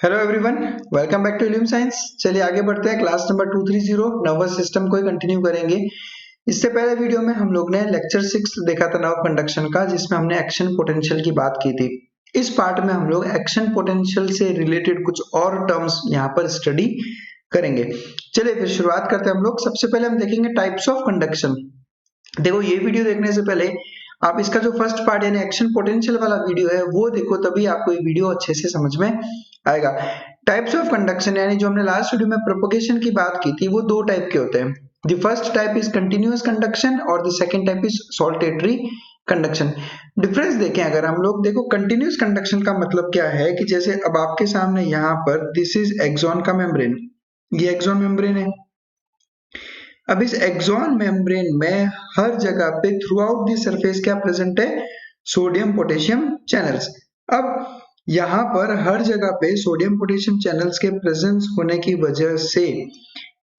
Hello everyone, welcome back to Illume Science. चलिए आगे बढ़ते हैं। क्लास नंबर 230 नर्वस सिस्टम को कंटिन्यू करेंगे। इससे पहले वीडियो में हम लोग ने लेक्चर 6 देखा था नर्व कंडक्शन का, जिसमें हमने एक्शन पोटेंशियल की बात की थी। इस पार्ट में हम लोग एक्शन पोटेंशियल से रिलेटेड कुछ और टर्म्स यहाँ पर स्टडी करेंगे। चलिए फिर शुरुआत करते हैं हम लोग। सबसे पहले हम देखेंगे टाइप्स ऑफ कंडक्शन। देखो, ये वीडियो देखने से पहले आप इसका जो फर्स्ट पार्ट यानी एक्शन पोटेंशियल वाला वीडियो है वो देखो, तभी आपको ये वीडियो अच्छे से समझ में आएगा। टाइप्स ऑफ कंडक्शन यानी जो हमने लास्ट वीडियो में प्रोपगेशन की बात की थी, वो दो टाइप के होते हैं। The first type is continuous conduction और the second type is saltatory conduction. Difference देखें अगर हम लोग, देखो कंटिन्यूअस कंडक्शन का मतलब क्या है कि जैसे अब आपके सामने यहाँ पर दिस इज एक्सॉन का मेम्ब्रेन, ये एक्सॉन मेम्ब्रेन है। अब इस एक्सॉन मेम्ब्रेन में हर जगह पे थ्रू आउट दी सरफेस क्या प्रेजेंट है? Sodium potassium channels. अब यहाँ पर हर जगह पे सोडियम पोटेशियम चैनल्स के प्रेजेंस होने की वजह से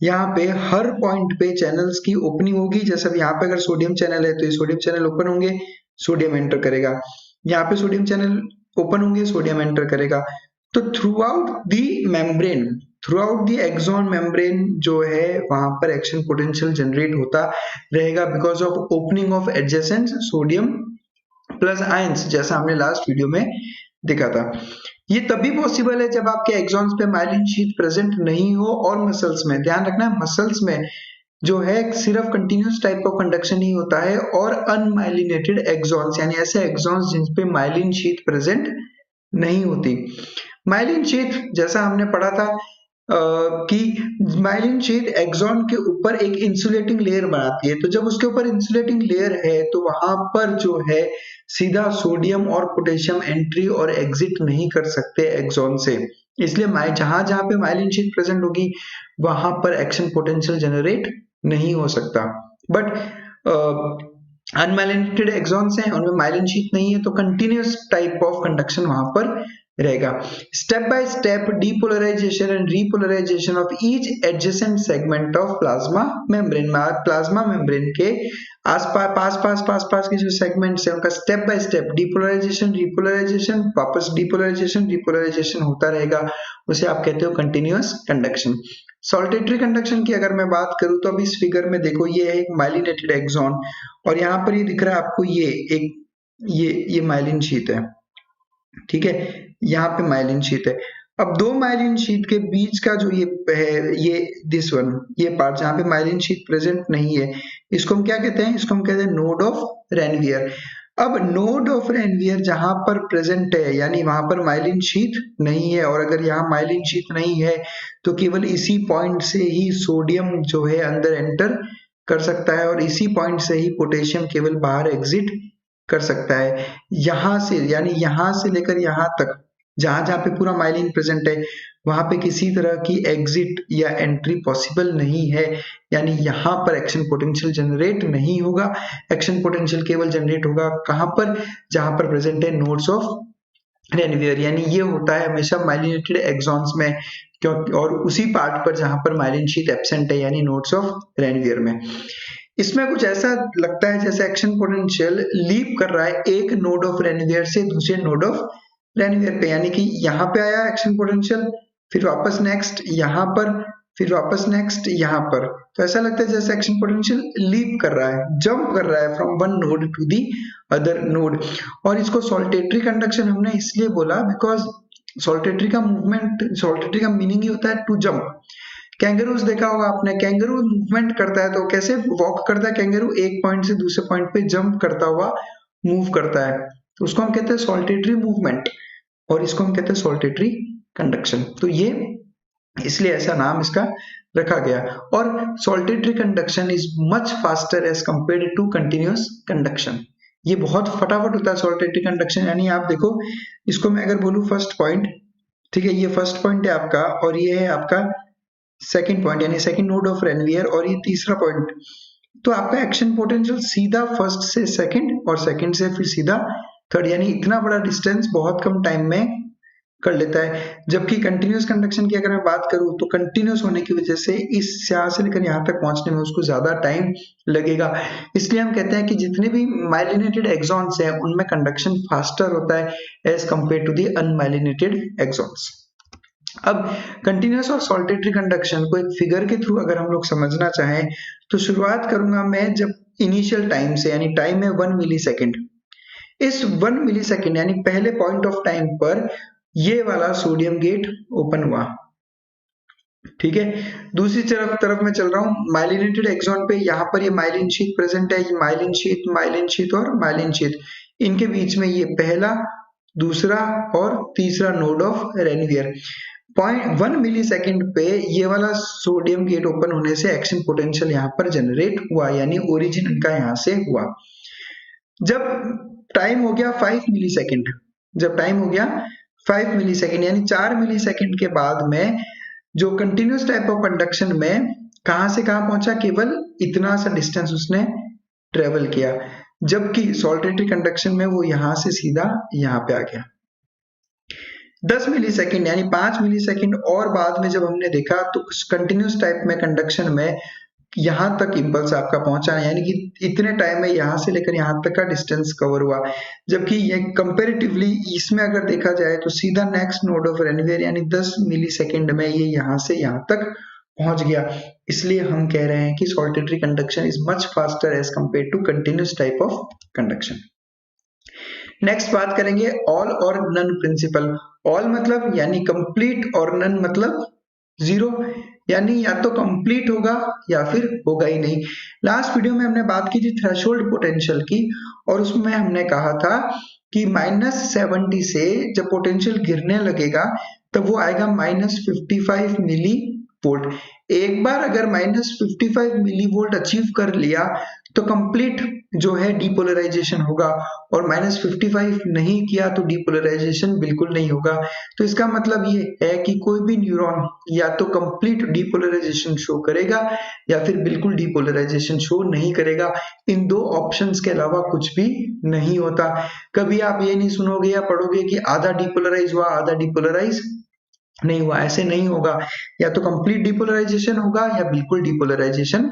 यहाँ पे हर पॉइंट पे चैनल्स की ओपनिंग होगी। जैसे अब यहाँ पे अगर सोडियम चैनल है तो ये सोडियम चैनल ओपन होंगे, सोडियम एंटर करेगा। यहाँ पे सोडियम चैनल ओपन होंगे, सोडियम एंटर करेगा। तो throughout the membrane, throughout the axon membrane जो है वहां पर एक्शन पोटेंशियल जनरेट होता रहेगा because of opening of adjacent sodium plus ions, जैसा हमने लास्ट वीडियो में देखा था। ये तभी पॉसिबल है जब आपके एक्सॉन्स पे माइलिन शीथ प्रेजेंट नहीं हो। और मसल्स में ध्यान रखना है, मसल्स में जो है सिर्फ कंटिन्यूअस टाइप ऑफ कंडक्शन ही होता है, और अनमाइलिनेटेड एक्सॉन्स यानी ऐसे एक्सॉन्स जिन पे माइलिन शीथ प्रेजेंट नहीं होती। माइलिन शीथ जैसा हमने पढ़ा था कि माइलिन शीथ एक्सॉन के ऊपर एक इंसुलेटिंग लेयर बनाती है। तो जब उसके ऊपर इंसुलेटिंग लेयर है तो वहां पर जो है सीधा सोडियम और पोटेशियम एंट्री और एग्जिट नहीं कर सकते एक्सॉन से। इसलिए जहां जहां पे माइलिन शीथ प्रेजेंट होगी वहां पर एक्शन पोटेंशियल जनरेट नहीं हो सकता। बट अनमाइलिनेटेड एक्सॉन्स हैं, उनमें माइलिन शीथ नहीं है, तो कंटिन्यूअस टाइप ऑफ कंडक्शन वहां पर रहेगा। Step by step depolarization and repolarization of each adjacent segment of plasma membrane. Plasma membrane के पास के जो सेगमेंट्स हैं उनका step by step depolarization repolarization वापस डीपोलराइजेशन रिपोलराइजेशन होता रहेगा। उसे आप कहते हो कंटिन्यूअस कंडक्शन। सॉल्टेटरी कंडक्शन की अगर मैं बात करूं तो अब इस फिगर में देखो, ये है एक माइलिनेटेड एक्सॉन और यहाँ पर ये दिख रहा है आपको, ये माइलिन शीथ है, ठीक है। यहाँ पे माइलिन शीथ है। अब दो माइलिन शीथ के बीच का जो ये है, ये पार्ट जहाँ पे माइलिन शीथ प्रेजेंट नहीं है, इसको हम क्या कहते हैं? इसको हम कहते हैं नोड ऑफ रेनवियर। अब नोड ऑफ रेनवियर जहां पर प्रेजेंट है यानी वहां पर माइलिन शीथ नहीं है, और अगर यहाँ माइलिन शीथ नहीं है तो केवल इसी पॉइंट से ही सोडियम जो है अंदर एंटर कर सकता है और इसी पॉइंट से ही पोटेशियम केवल बाहर एग्जिट कर सकता है। यहां से यानी यहां से लेकर यहां तक जहां जहां पे पूरा माइलिन प्रेजेंट है वहां पे किसी तरह की एग्जिट या एंट्री पॉसिबल नहीं है, यानी यहां पर एक्शन पोटेंशियल जनरेट नहीं होगा। एक्शन पोटेंशियल केवल जनरेट होगा कहां पर? जहां पर प्रेजेंट है नोड्स ऑफ रेनवियर, यानी ये होता है हमेशा माइलिनेटेड एक्सॉन्स में, क्योंकि और उसी पार्ट पर जहां पर माइलिन शीथ एब्सेंट है यानी नोड्स ऑफ रेनवियर में। इसमें कुछ ऐसा लगता है जैसे एक्शन पोटेंशियल लीप कर रहा है एक नोड ऑफ रेनवियर से दूसरे नोड ऑफ रेनवियर पे, यानी कि यहाँ पे आया एक्शन पोटेंशियल, फिर वापस नेक्स्ट यहाँ पर, फिर वापस नेक्स्ट यहाँ पर। तो ऐसा लगता है जैसे एक्शन पोटेंशियल लीप कर रहा है, जंप कर रहा है from one node to the other node. और इसको सॉल्टेटरी कंडक्शन हमने इसलिए बोला बिकॉज सॉल्टेटरी का मूवमेंट, सॉल्टेटरी का मीनिंग ही होता है टू जंप। कैंगरूज देखा होगा आपने, कैंगरू मूवमेंट करता है तो कैसे वॉक करता है कैंगरू? एक पॉइंट से दूसरे पॉइंट पे जंप करता हुआ मूव करता है, तो उसको हम कहते हैं सॉल्टेटरी मूवमेंट और इसको हम कहते हैं सॉल्टेटरी कंडक्शन। तो ये इसलिए ऐसा नाम इसका रखा गया। और saltatory conduction is much faster as compared to continuous conduction. ये बहुत फटाफट होता है सॉल्टेटरी कंडक्शन। यानी आप देखो, इसको मैं अगर बोलूं फर्स्ट पॉइंट, ठीक है, ये फर्स्ट पॉइंट है आपका और ये है आपका सेकंड पॉइंट यानी सेकंड नोड ऑफ रेनवियर और ये तीसरा पॉइंट, तो आपका एक्शन पोटेंशियल सीधा फर्स्ट से सेकंड और सेकंड से फिर सीधा थर्ड, यानी इतना बड़ा डिस्टेंस बहुत कम टाइम में कर लेता है। जबकि कंटिन्यूअस कंडक्शन की अगर मैं बात करूं तो कंटिन्यूअस होने की वजह से इस यहाँ से लेकर यहाँ तक पहुंचने में उसको ज्यादा टाइम लगेगा। इसलिए हम कहते हैं कि जितने भी माइलिनेटेड एक्सॉन्स हैं उनमें कंडक्शन फास्टर होता है as compare to the unmyelinated axons. अब कंटिन्यूअस और सॉल्टेटरी कंडक्शन को एक फिगर के थ्रू अगर हम लोग समझना चाहें तो शुरुआत करूंगा मैं जब इनिशियल टाइम से, यानी टाइम है 1 मिली सेकेंड। इस 1 मिली सेकेंड यानी पहले पॉइंट ऑफ टाइम पर ये वाला सोडियम गेट ओपन हुआ, ठीक है। दूसरी तरफ मैं चल रहा हूँ माइलिनेटेड एक्सॉन पे, यहाँ पर ये माइलिन शीथ प्रेजेंट है, ये माइलिन शीथ और माइलिन शीथ, इनके बीच में ये पहला, दूसरा और तीसरा node of Ranvier. 0.1 millisecond पे ये वाला सोडियम गेट ओपन होने से एक्शन पोटेंशियल यहाँ पर जनरेट हुआ, यानी ओरिजिन इनका यहाँ से हुआ। जब टाइम हो गया 5 मिली सेकेंड, जब टाइम हो गया 5 मिली सेकेंड यानी 4 मिली सेकेंड के बाद में जो कंटिन्यूस टाइप ऑफ कंडक्शन में कहां से कहां पहुंचा, केवल इतना सा डिस्टेंस उसने ट्रेवल किया, जबकि सॉल्टेटरी कंडक्शन में वो यहां से सीधा यहां पे आ गया। 10 मिली सेकेंड यानी 5 मिली सेकेंड और बाद में जब हमने देखा तो कंटिन्यूस टाइप में कंडक्शन में यहां तक इंपल्स आपका पहुंचा, यानी कि इतने टाइम में यहां से लेकर यहां तक का डिस्टेंस कवर हुआ, जबकि ये कंपैरेटिवली इसमें अगर देखा जाए तो सीधा नेक्स्ट नोड ऑफ रेनवियर यानी 10 मिली सेकेंड में ये यहां से यहां तक पहुंच गया। इसलिए हम कह रहे हैं कि saltatory conduction is much faster as compare to continuous type of conduction. Next बात करेंगे ऑल और नन प्रिंसिपल। ऑल मतलब यानी कंप्लीट और नन मतलब जीरो, यानी या तो कंप्लीट होगा या फिर होगा ही नहीं। लास्ट वीडियो में हमने बात की थी थ्रेशोल्ड पोटेंशियल की, और उसमें हमने कहा था कि -70 से जब पोटेंशियल गिरने लगेगा तब वो आएगा -55 मिली वोल्ट। एक बार अगर -55 मिली वोल्ट अचीव कर लिया तो कंप्लीट जो है डीपोलराइजेशन होगा, और -55 नहीं किया तो डीपोलराइजेशन बिल्कुल नहीं होगा। तो इसका मतलब ये है कि कोई भी न्यूरॉन या तो कंप्लीट डीपोलराइजेशन शो करेगा या फिर बिल्कुल डीपोलराइजेशन शो नहीं करेगा। इन दो ऑप्शंस के अलावा कुछ भी नहीं होता। कभी आप ये नहीं सुनोगे या पढ़ोगे कि आधा डीपोलराइज हुआ आधा डीपोलराइज नहीं हुआ, ऐसे नहीं होगा। या तो कंप्लीट डीपोलराइजेशन होगा या बिल्कुल डीपोलराइजेशन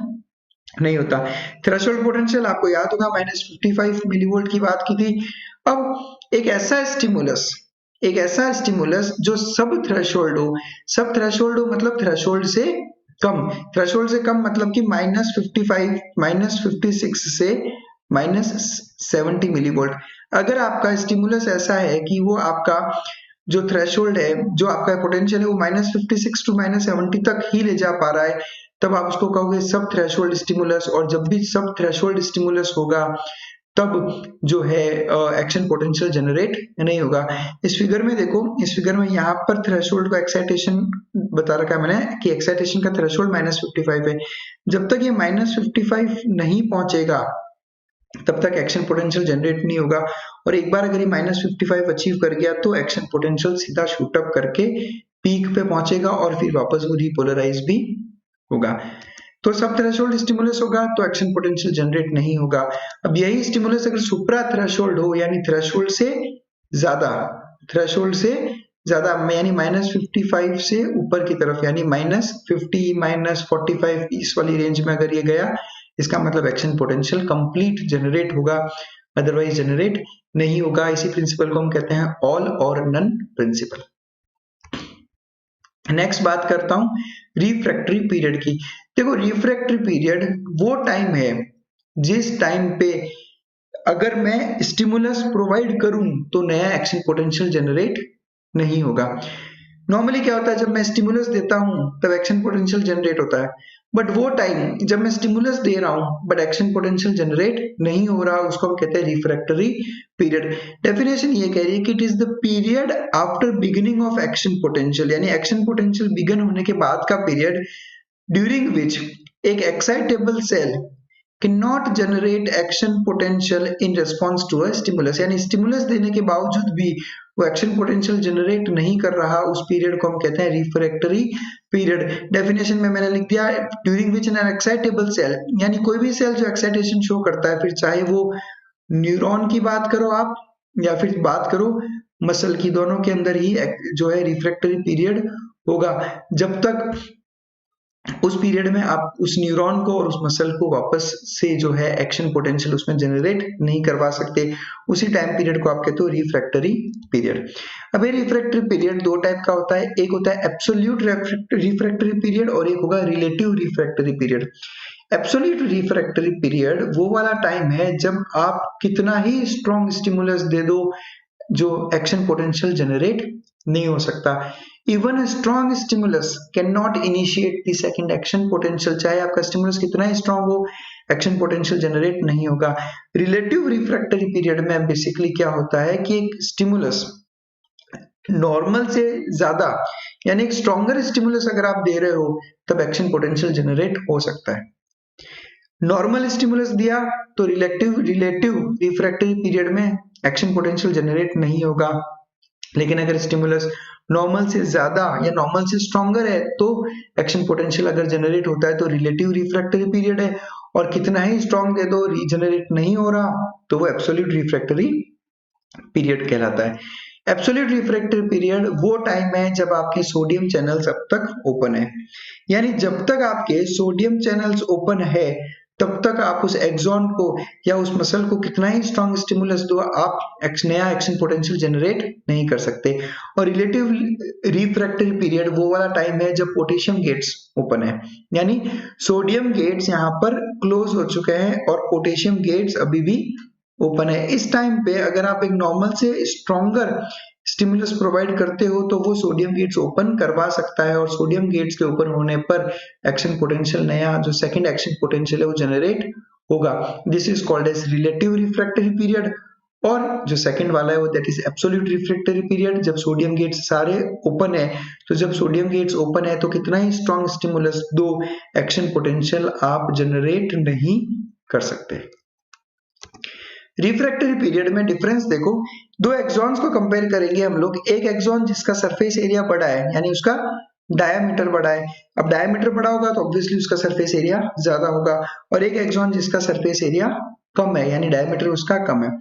नहीं होता। थ्रेशोल्ड पोटेंशियल आपको याद होगा -55 मिलीवोल्ट की बात की थी। अब एक ऐसा स्टिमुलस जो सब थ्रेशोल्ड हो मतलब थ्रेशोल्ड से कम मतलब कि -55 -56 से -70 मिलीवोल्ट। अगर आपका स्टिमुलस ऐसा है कि वो आपका जो थ्रेशोल्ड है, जो आपका पोटेंशियल है वो -56 टू -70 तक ही ले जा पा रहा है, तब आप उसको कहोगे सब थ्रेशोल्ड स्टिमुलस। और जब भी सब थ्रेशोल्ड स्टिमुलस होगा तब जो है एक्शन पोटेंशियल जनरेट नहीं होगा। इस फिगर में देखो, इस फिगर में यहाँ पर थ्रेशोल्ड का एक्साइटेशन बता रखा है मैंने कि एक्साइटेशन का थ्रेशोल्ड -55 है। जब तक ये -55 नहीं पहुंचेगा तब तक एक्शन पोटेंशियल जनरेट नहीं होगा, और एक बार अगर ये -55 अचीव कर गया तो एक्शन पोटेंशियल सीधा शूट अप करके पीक पे पहुंचेगा और फिर वापस वो रिपोलराइज भी होगा। तो सब थ्रेशोल्ड स्टिमुलस होगा तो एक्शन पोटेंशियल जनरेट नहीं होगा। अब यही स्टिमुलस अगर सुप्रा थ्रेशोल्ड हो यानी थ्रेशोल्ड से ज्यादा यानी -55 से ऊपर की तरफ यानी -50 -45 इस वाली रेंज में अगर ये गया, इसका मतलब एक्शन पोटेंशियल कंप्लीट जनरेट होगा, अदरवाइज जनरेट नहीं होगा। इसी प्रिंसिपल को हम कहते हैं ऑल और नन प्रिंसिपल। नेक्स्ट बात करता हूं रिफ्रैक्टरी पीरियड की। देखो रिफ्रैक्टरी पीरियड वो टाइम है जिस टाइम पे अगर मैं स्टिमुलस प्रोवाइड करूं तो नया एक्शन पोटेंशियल जनरेट नहीं होगा। नॉर्मली क्या होता है, जब मैं स्टिमुलस देता हूं तब एक्शन पोटेंशियल जनरेट होता है, बट वो टाइम जब मैं स्टिमुलस दे रहा हूं बट एक्शन पोटेंशियल जनरेट नहीं हो रहा, उसको हम कहते हैं रिफ्रैक्टरी पीरियड। डेफिनेशन ये कह रही है कि it is the period after beginning of action potential, यानी एक्शन पोटेंशियल बिगन होने के बाद का पीरियड ड्यूरिंग विच एक excitable cell cannot generate action potential in response to a stimulus, यानी स्टिमुलस देने के बावजूद भी वो एक्शन पोटेंशियल जनरेट नहीं कर रहा, उस पीरियड को हम कहते हैं रिफ्रैक्टरी पीरियड। डेफिनेशन में मैंने लिख दिया during which an excitable cell, यानी कोई भी सेल जो एक्साइटेशन शो करता है, फिर चाहे वो न्यूरॉन की बात करो आप या फिर बात करो मसल की, दोनों के अंदर ही जो है रिफ्रैक्टरी पीरियड होगा। जब तक उस पीरियड में आप उस न्यूरॉन को और उस मसल को वापस से जो है एक्शन पोटेंशियल उसमें जनरेट नहीं करवा सकते, उसी टाइम पीरियड को आप कहते हो रिफ्रैक्टरी पीरियड। अब ये रिफ्रैक्टरी पीरियड दो टाइप का होता है, एक होता है एब्सोल्यूट रिफ्रैक्टरी पीरियड और एक होगा relative refractory period. Absolute refractory period वो वाला टाइम है जब आप कितना ही स्ट्रॉन्ग स्टिमुलस दे दो, जो एक्शन पोटेंशियल जनरेट नहीं हो सकता। Even strong stimulus can not initiate the second action potential, चाहे आपका स्टिमुलस कितना ही स्ट्रॉन्ग हो, एक्शन पोटेंशियल जनरेट नहीं होगा। रिलेटिव रिफ्रैक्टरी पीरियड में बेसिकली क्या होता है कि एक स्टिमुलस नॉर्मल से ज्यादा यानी एक स्ट्रॉन्गर स्टिमुलस अगर आप दे रहे हो तब एक्शन पोटेंशियल जनरेट हो सकता है। नॉर्मल स्टिमुलस दिया तो रिलेटिव रिफ्रैक्टरी पीरियड में एक्शन पोटेंशियल जनरेट नहीं होगा, लेकिन अगर स्टिमुलस नॉर्मल से ज्यादा या नॉर्मल से स्ट्रॉन्गर है तो एक्शन पोटेंशियल अगर जनरेट होता है तो रिलेटिव रिफ्रैक्टरी पीरियड है, और कितना ही स्ट्रॉन्ग दे दो रीजनरेट नहीं हो रहा तो वो एब्सोल्यूट रिफ्रैक्टरी पीरियड कहलाता है। एब्सोल्यूट रिफ्रैक्टरी पीरियड वो टाइम है जब आपके सोडियम चैनल्स अब तक ओपन है, यानी जब तक आपके सोडियम चैनल्स ओपन है तब तक आप उस एक्सॉन को या उस मसल को कितना ही स्ट्रॉन्ग स्टिमुलस दो, आप नया एक्शन पोटेंशियल जनरेट नहीं कर सकते। और रिलेटिव रिफ्रैक्टरी पीरियड वो वाला टाइम है जब पोटेशियम गेट्स ओपन है, यानी सोडियम गेट्स यहाँ पर क्लोज हो चुके हैं और पोटेशियम गेट्स अभी भी ओपन है। इस टाइम पे अगर आप एक नॉर्मल से स्ट्रॉन्गर स्टिमुलस प्रोवाइड करते हो तो वो सोडियम गेट्स ओपन करवा सकता है, और सोडियम गेट्स के ओपन होने पर एक्शन पोटेंशियल नया जो सेकंड एक्शन पोटेंशियल है वो जनरेट होगा। This is called as relative refractory period. और जो सेकंड वाला है वो that is absolute refractory period, जब सोडियम गेट्स सारे ओपन है। तो जब सोडियम गेट्स ओपन है तो कितना ही स्ट्रॉन्ग स्टिमुलस दो, एक्शन पोटेंशियल आप जनरेट नहीं कर सकते। रिफ्रैक्टरी पीरियड में डिफरेंस देखो, दो एक्सॉन्स को कंपेयर करेंगे हम लोग। एक एक्सॉन जिसका सरफेस एरिया बड़ा है यानी उसका डायामीटर बड़ा है, अब डायामीटर बड़ा होगा तो ऑब्वियसली उसका सरफेस एरिया ज्यादा होगा, और एक एक्सॉन जिसका सरफेस एरिया कम है यानी डायमीटर उसका कम है।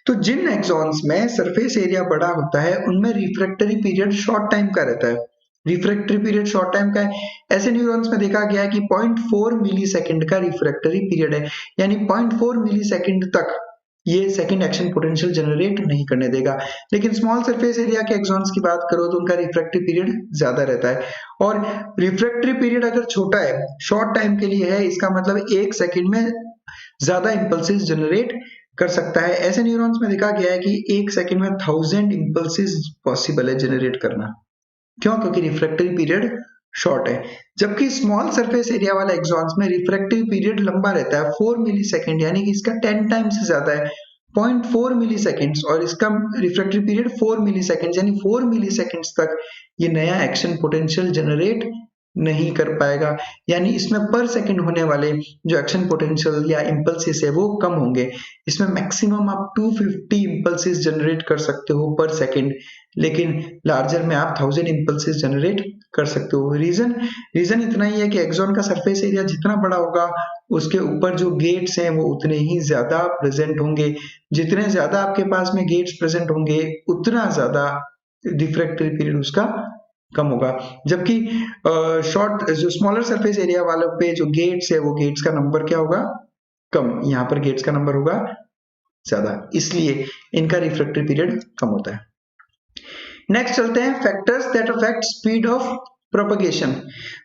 तो जिन एक्सॉन्स में सरफेस एरिया बड़ा होता है उनमें रिफ्रैक्टरी पीरियड शॉर्ट टाइम का रहता है। रिफ्रैक्टरी पीरियड शॉर्ट टाइम का है। ऐसे न्यूरॉन्स में देखा गया है कि 0.4 मिली सेकेंड का रिफ्रैक्टरी पीरियड है, यानी 0.4 मिली सेकेंड तक ये सेकंड एक्शन पोटेंशियल जनरेट नहीं करने देगा। लेकिन स्मॉल सरफेस एरिया के एक्सॉन्स की बात करो तो उनका रिफ्रैक्टरी पीरियड ज्यादा रहता है, और रिफ्रैक्टरी पीरियड अगर छोटा है, शॉर्ट टाइम के लिए है, इसका मतलब एक सेकंड में ज्यादा इंपल्सेस जनरेट कर सकता है। ऐसे न्यूरॉन्स में देखा गया है कि एक सेकंड में 1000 इंपल्सेस पॉसिबल है जनरेट करना। क्यों? क्योंकि रिफ्रैक्टरी पीरियड शॉर्ट है। जबकि स्मॉल सरफेस एरिया वाला एक्सॉन्स में रिफ्रैक्टरी पीरियड लंबा रहता है, 4 मिली सेकेंड, यानी कि इसका 10 टाइम से ज्यादा है, 0.4 मिली सेकेंड्स, और इसका रिफ्रैक्टरी पीरियड 4 मिली सेकेंड, यानी 4 मिली सेकेंड्स तक ये नया एक्शन पोटेंशियल जनरेट नहीं कर पाएगा। यानी इसमें पर सेकंड होने वाले जो एक्शन पोटेंशियल या इंपल्सेस है वो कम होंगे। इसमें मैक्सिमम आप 250 इंपल्सेस जनरेट कर सकते हो पर सेकंड, लेकिन लार्जर में आप 1000 इंपल्सेस जनरेट कर सकते हो। रीजन इतना ही है कि एक्सॉन का सरफेस एरिया जितना बड़ा होगा उसके ऊपर जो गेट्स हैं वो उतने ही ज्यादा प्रेजेंट होंगे। जितने ज्यादा आपके पास में गेट्स प्रेजेंट होंगे उतना ज्यादा रिफ्रैक्टरी पीरियड उसका कम होगा। जबकि शॉर्ट जो स्मॉलर सरफेस एरिया वालों पे जो गेट्स है वो गेट्स का नंबर क्या होगा? कम। यहाँ पर गेट्स का नंबर होगा ज्यादा, इसलिए इनका रिफ्रैक्टरी पीरियड कम होता है। नेक्स्ट चलते हैं factors that affect speed of propagation.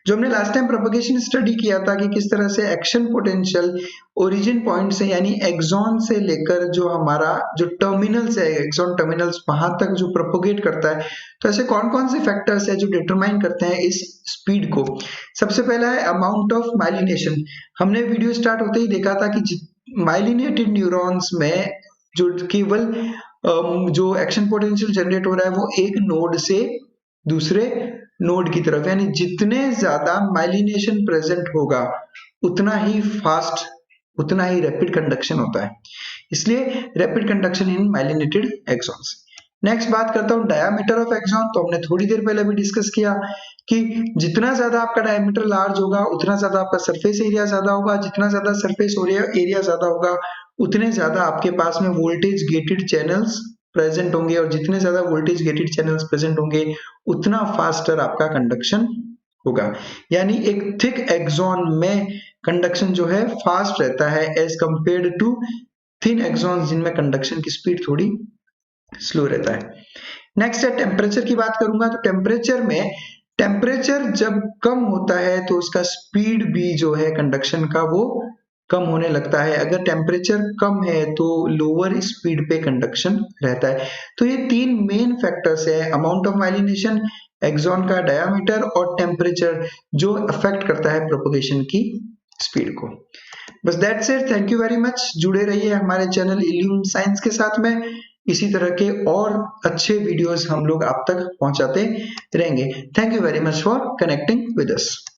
जो हमने लास्ट टाइम प्रोपगेशन स्टडी किया था कि किस तरह से एक्शन पोटेंशियल ओरिजिन पॉइंट से यानी एक्सॉन से लेकर जो हमारा जो टर्मिनल्स है, एक्सॉन टर्मिनल्स, वहां तक जो प्रोपोगेट करता है। तो ऐसे कौन कौन से फैक्टर्स है जो डिटरमाइन करते हैं इस स्पीड को? सबसे पहला है अमाउंट ऑफ माइलिनेशन। हमने वीडियो स्टार्ट होते ही देखा था कि माइलिनेटेड न्यूरॉन्स में जो केवल जो एक्शन पोटेंशियल जनरेट हो रहा है वो एक नोड से दूसरे नोड की तरफ, यानी जितने ज्यादा माइलिनेशन प्रेजेंट होगा उतना ही फास्ट, उतना ही रैपिड कंडक्शन होता है, इसलिए रैपिड कंडक्शन इन माइलिनेटेड एक्सॉन्स। नेक्स्ट बात करता हूं डायामीटर ऑफ एक्सॉन। तो हमने थोड़ी देर पहले भी डिस्कस किया कि जितना ज्यादा आपका डायामीटर लार्ज होगा उतना ज्यादा आपका सरफेस एरिया ज्यादा होगा, जितना ज्यादा सरफेस एरिया ज्यादा होगा उतने ज्यादा आपके पास में वोल्टेज गेटेड चैनल्स प्रेजेंट होंगे, और जितने ज्यादा वोल्टेज गेटेड चैनल्स प्रेजेंट होंगे उतना फास्टर आपका कंडक्शन होगा, यानी एक थिक एक्सॉन में कंडक्शन जो है फास्ट रहता है as compared to thin axon जिनमें कंडक्शन की स्पीड थोड़ी स्लो रहता है। नेक्स्ट है टेम्परेचर की बात करूंगा तो टेम्परेचर में टेम्परेचर जब कम होता है तो उसका स्पीड भी जो है कंडक्शन का वो कम होने लगता है। अगर टेम्परेचर कम है तो लोअर स्पीड पे कंडक्शन रहता है। तो ये तीन मेन फैक्टर्स है, अमाउंट ऑफ माइलिनेशन, एक्सॉन का डायामीटर और टेम्परेचर, जो अफेक्ट करता है प्रोपगेशन की स्पीड को। बस that's it, thank you very much. जुड़े रहिए हमारे चैनल इल्यूम साइंस के साथ में, इसी तरह के और अच्छे वीडियोस हम लोग आप तक पहुंचाते रहेंगे। Thank you very much for connecting with us.